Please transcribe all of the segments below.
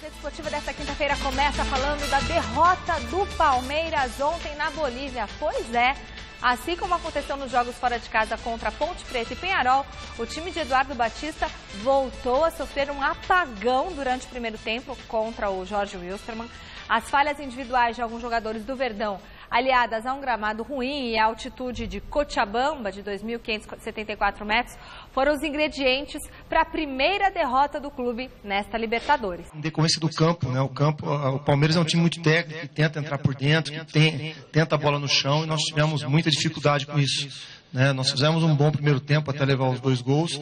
Gazeta Esportiva desta quinta-feira começa falando da derrota do Palmeiras ontem na Bolívia. Pois é, assim como aconteceu nos jogos fora de casa contra Ponte Preta e Peñarol, o time de Eduardo Batista voltou a sofrer um apagão durante o primeiro tempo contra o Jorge Wilstermann. As falhas individuais de alguns jogadores do Verdão, aliadas a um gramado ruim e a altitude de Cochabamba, de 2.574 metros, foram os ingredientes para a primeira derrota do clube nesta Libertadores. Em decorrência do campo, né? O Palmeiras é um time muito técnico, que tenta entrar por dentro, que tenta a bola no chão, e nós tivemos muita dificuldade com isso, né? Nós fizemos um bom primeiro tempo até levar os 2 gols,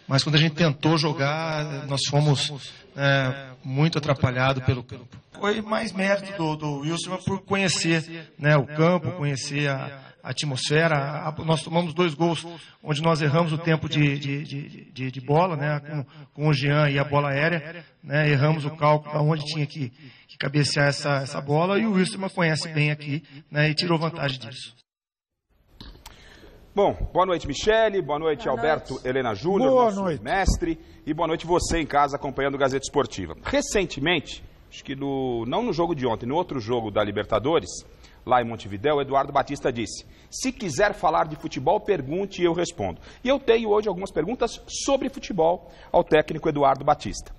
mas quando a gente tentou jogar, nós fomos muito atrapalhados pelo campo. Foi mais mérito do Wilson por conhecer, né, o campo, conhecer a atmosfera. Nós tomamos 2 gols onde nós erramos o tempo de bola, né, com o Jean e a bola aérea, né, erramos o cálculo onde tinha que cabecear essa bola, e o Wilson conhece bem aqui, né, e tirou vantagem disso. Bom, boa noite, Michele, boa noite, Alberto, Helena Júnior, nosso mestre, e boa noite você em casa acompanhando o Gazeta Esportiva. Recentemente, acho que não no jogo de ontem, no outro jogo da Libertadores, lá em Montevidéu, o Eduardo Batista disse: se quiser falar de futebol, pergunte e eu respondo. E eu tenho hoje algumas perguntas sobre futebol ao técnico Eduardo Batista.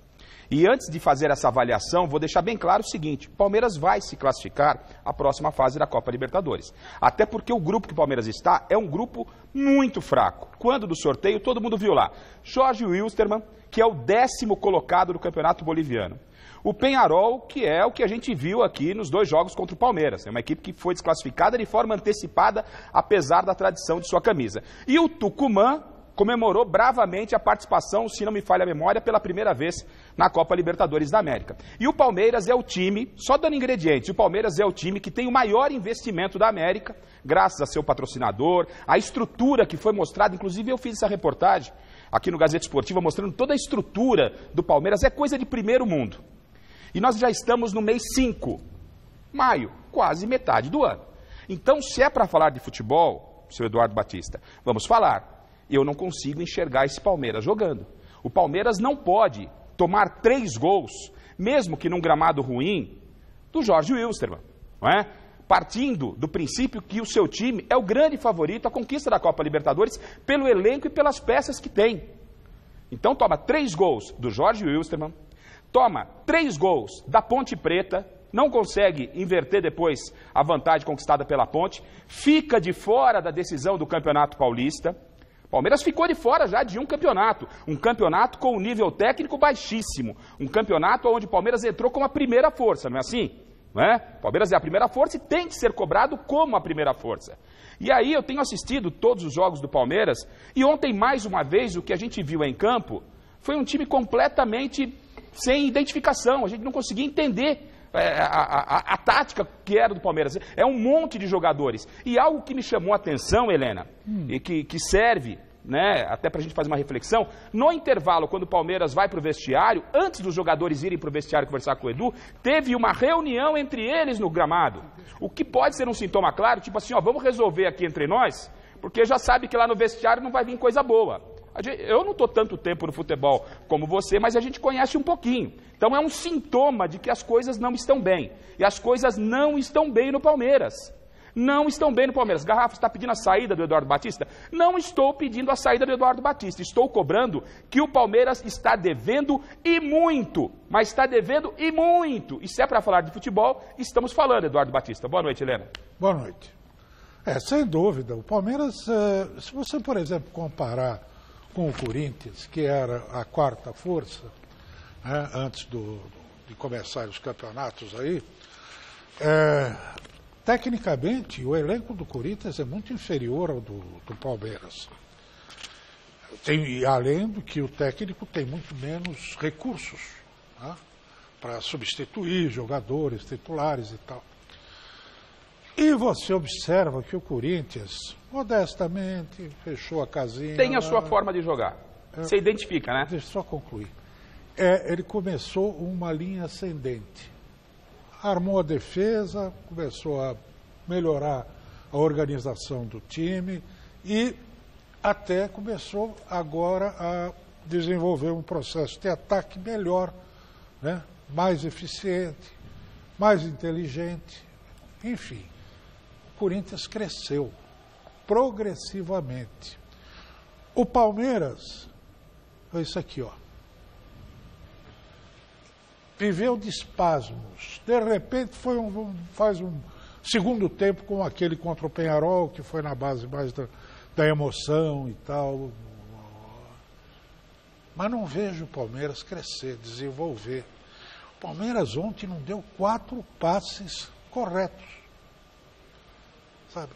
E antes de fazer essa avaliação, vou deixar bem claro o seguinte: o Palmeiras vai se classificar à próxima fase da Copa Libertadores. Até porque o grupo que o Palmeiras está é um grupo muito fraco. Quando do sorteio, todo mundo viu lá Jorge Wilstermann, que é o 10º colocado do Campeonato Boliviano. O Peñarol, que é o que a gente viu aqui nos 2 jogos contra o Palmeiras. É uma equipe que foi desclassificada de forma antecipada, apesar da tradição de sua camisa. E o Tucumã comemorou bravamente a participação, se não me falha a memória, pela primeira vez na Copa Libertadores da América. E o Palmeiras é o time, só dando ingredientes, o Palmeiras é o time que tem o maior investimento da América, graças a seu patrocinador, a estrutura que foi mostrada, inclusive eu fiz essa reportagem aqui no Gazeta Esportiva, mostrando toda a estrutura do Palmeiras, é coisa de primeiro mundo. E nós já estamos no mês 5, maio, quase metade do ano. Então, se é para falar de futebol, seu Eduardo Batista, vamos falar. Eu não consigo enxergar esse Palmeiras jogando. O Palmeiras não pode tomar 3 gols, mesmo que num gramado ruim, do Jorge Wilstermann, não é? Partindo do princípio que o seu time é o grande favorito à conquista da Copa Libertadores pelo elenco e pelas peças que tem. Então toma 3 gols do Jorge Wilstermann, toma 3 gols da Ponte Preta, não consegue inverter depois a vantagem conquistada pela Ponte, fica de fora da decisão do Campeonato Paulista. Palmeiras ficou de fora já de um campeonato com um nível técnico baixíssimo, um campeonato onde o Palmeiras entrou como a primeira força, não é assim? Não é? Palmeiras é a primeira força e tem que ser cobrado como a primeira força. E aí eu tenho assistido todos os jogos do Palmeiras, e ontem mais uma vez o que a gente viu em campo foi um time completamente sem identificação, a gente não conseguia entender a tática que era do Palmeiras. É um monte de jogadores. E algo que me chamou a atenção, Helena, e que serve, né, até para a gente fazer uma reflexão, no intervalo, quando o Palmeiras vai para o vestiário, antes dos jogadores irem para o vestiário conversar com o Edu, teve uma reunião entre eles no gramado. O que pode ser um sintoma claro, tipo assim, ó, vamos resolver aqui entre nós, porque já sabe que lá no vestiário não vai vir coisa boa. Eu não estou tanto tempo no futebol como você, mas a gente conhece um pouquinho. Então é um sintoma de que as coisas não estão bem. E as coisas não estão bem no Palmeiras. Não estão bem no Palmeiras. Garrafa, está pedindo a saída do Eduardo Batista? Não estou pedindo a saída do Eduardo Batista. Estou cobrando que o Palmeiras está devendo e muito. Mas está devendo e muito. E se é para falar de futebol, estamos falando, Eduardo Batista. Boa noite, Helena. Boa noite. Sem dúvida. O Palmeiras, se você, por exemplo, comparar com o Corinthians, que era a 4ª força, né, antes de começar os campeonatos aí, tecnicamente o elenco do Corinthians é muito inferior ao do Palmeiras. Além do que o técnico tem muito menos recursos, né, para substituir jogadores titulares e tal. E você observa que o Corinthians, modestamente, fechou a casinha. Tem a sua forma de jogar. Você identifica, né? Deixa eu só concluir. Ele começou uma linha ascendente. Armou a defesa, começou a melhorar a organização do time e até começou agora a desenvolver um processo de ataque melhor, né? mais eficiente, mais inteligente, enfim. O Corinthians cresceu progressivamente. O Palmeiras, é isso aqui, ó. Viveu de espasmos. De repente faz um segundo tempo com aquele contra o Peñarol, que foi na base mais da emoção e tal. Mas não vejo o Palmeiras crescer, desenvolver. O Palmeiras ontem não deu 4 passes corretos. Sabe?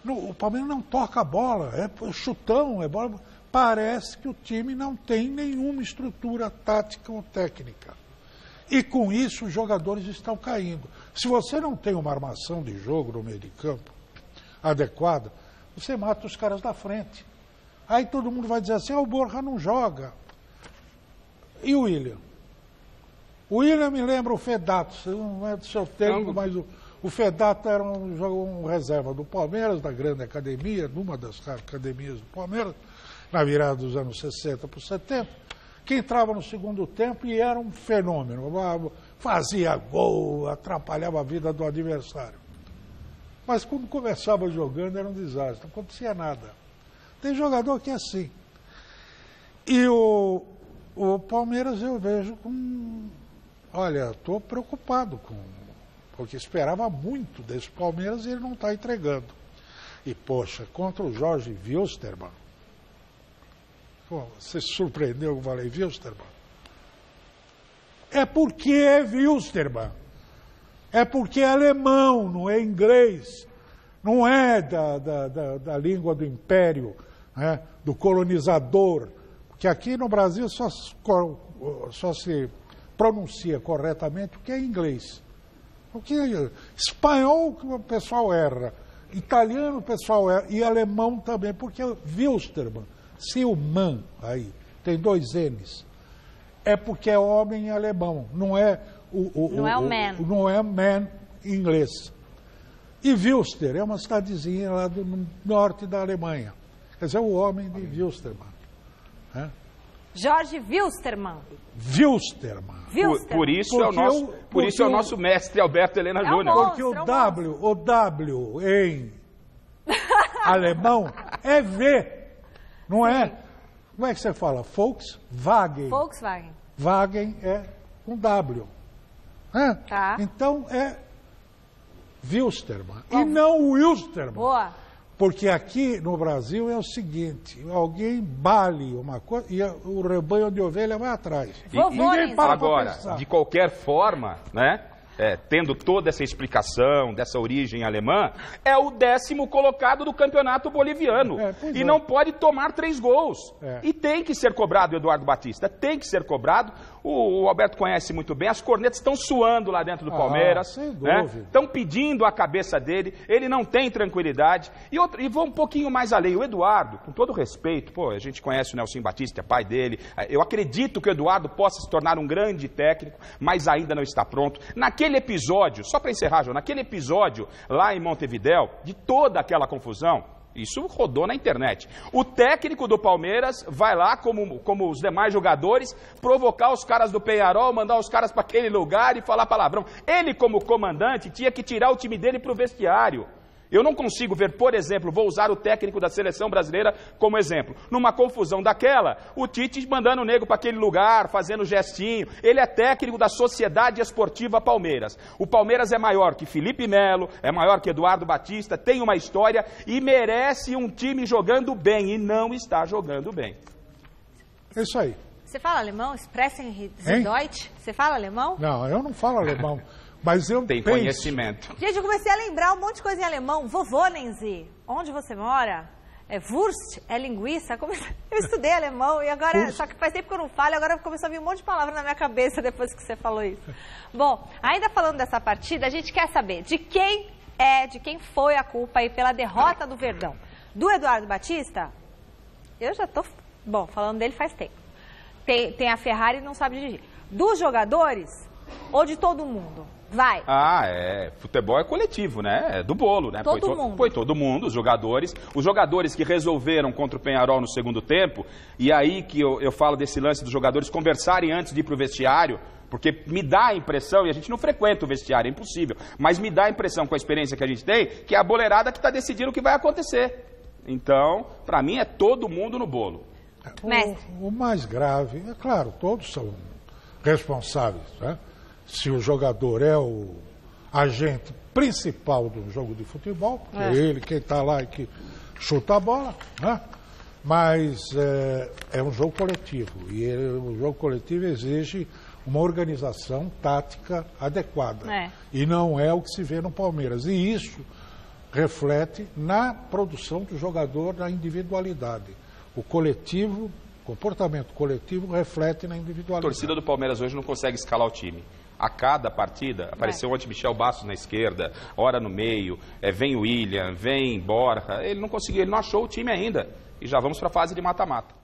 O Palmeiras não toca a bola, é chutão, é bola. Parece que o time não tem nenhuma estrutura tática ou técnica. E com isso os jogadores estão caindo. Se você não tem uma armação de jogo no meio de campo adequada, você mata os caras da frente. Aí todo mundo vai dizer assim, o Borja não joga. E o William? O William me lembra o Fedato, não é do seu tempo, mas o Fedato era um reserva do Palmeiras, da grande academia, numa das academias do Palmeiras, na virada dos anos 60 para 70, que entrava no segundo tempo e era um fenômeno, fazia gol, atrapalhava a vida do adversário. Mas quando começava jogando era um desastre, não acontecia nada. Tem jogador que é assim. E o Palmeiras eu vejo com... Olha, estou preocupado porque esperava muito desse Palmeiras e ele não está entregando. E, poxa, contra o Jorge Wilstermann, você se surpreendeu que eu falei Wilstermann? É porque é Wilstermann. É porque é alemão, não é inglês. Não é da língua do império, né, do colonizador. Porque aqui no Brasil só se pronuncia corretamente o que é inglês. Porque espanhol o pessoal erra. Italiano o pessoal erra. E alemão também, porque é Wilstermann. Se o man aí tem 2 N's, é porque é homem em alemão, não é não é man em inglês. E Wilster é uma cidadezinha lá do norte da Alemanha. Quer dizer, o homem de Wilstermann. É? Jorge Wilstermann. Por isso é o nosso mestre Alberto Helena Júnior. Porque o W em alemão é V. Não é? Como é que você fala? Volkswagen. Wagen é com W. É? Tá. Então é Wilstermann. E não Wilstermann. Boa. Porque aqui no Brasil é o seguinte, alguém bale uma coisa e o rebanho de ovelha vai atrás. Ninguém para agora, de qualquer forma, né? Tendo toda essa explicação dessa origem alemã, é o 10º colocado do campeonato boliviano. E não pode tomar 3 gols. E tem que ser cobrado, Eduardo Batista, tem que ser cobrado. O Alberto conhece muito bem, as cornetas estão suando lá dentro do Palmeiras. Sem dúvida. Estão pedindo a cabeça dele, ele não tem tranquilidade. E vou um pouquinho mais além. O Eduardo, com todo respeito, a gente conhece o Nelson Batista, é pai dele. Eu acredito que o Eduardo possa se tornar um grande técnico, mas ainda não está pronto. Naquele episódio, só para encerrar, João, naquele episódio lá em Montevidéu, de toda aquela confusão, isso rodou na internet. O técnico do Palmeiras vai lá, como os demais jogadores, provocar os caras do Peñarol, mandar os caras para aquele lugar e falar palavrão. Ele, como comandante, tinha que tirar o time dele para o vestiário. Eu não consigo ver, por exemplo, vou usar o técnico da seleção brasileira como exemplo. Numa confusão daquela, o Tite mandando o nego para aquele lugar, fazendo gestinho. Ele é técnico da Sociedade Esportiva Palmeiras. O Palmeiras é maior que Felipe Melo, é maior que Eduardo Batista, tem uma história e merece um time jogando bem. E não está jogando bem. É isso aí. Você fala alemão? Sprechen Sie Deutsch? Você fala alemão? Não, eu não falo alemão. Mas eu tem penso. Conhecimento. Gente, eu comecei a lembrar um monte de coisa em alemão. Vovô Nenzi, onde você mora? É Wurst, é linguiça. Eu estudei alemão e agora, só que faz tempo que eu não falo, agora começou a vir um monte de palavras na minha cabeça depois que você falou isso. Bom, ainda falando dessa partida, a gente quer saber de quem foi a culpa aí pela derrota do Verdão. Do Eduardo Batista? Eu já tô, falando dele faz tempo. Tem a Ferrari e não sabe dirigir. Dos jogadores ou de todo mundo? Vai. Futebol é coletivo, né? É do bolo, né? Foi todo mundo, os jogadores que resolveram contra o Peñarol no segundo tempo, e aí que eu falo desse lance dos jogadores conversarem antes de ir pro vestiário, Porque me dá a impressão, e a gente não frequenta o vestiário, é impossível, mas me dá a impressão, com a experiência que a gente tem, que é a boleirada que está decidindo o que vai acontecer. Então, para mim, é todo mundo no bolo. O mais grave, é claro, todos são responsáveis, né? Se o jogador é o agente principal do jogo de futebol, porque é ele quem está lá e que chuta a bola, né? Mas é um jogo coletivo, e o jogo coletivo exige uma organização tática adequada, e não é o que se vê no Palmeiras, e isso reflete na produção do jogador, na individualidade. O comportamento coletivo reflete na individualidade. A torcida do Palmeiras hoje não consegue escalar o time. A cada partida, apareceu ontem Michel Bastos na esquerda, ora no meio, vem o William, vem Borja. Ele não conseguiu, ele não achou o time ainda. E já vamos para a fase de mata-mata.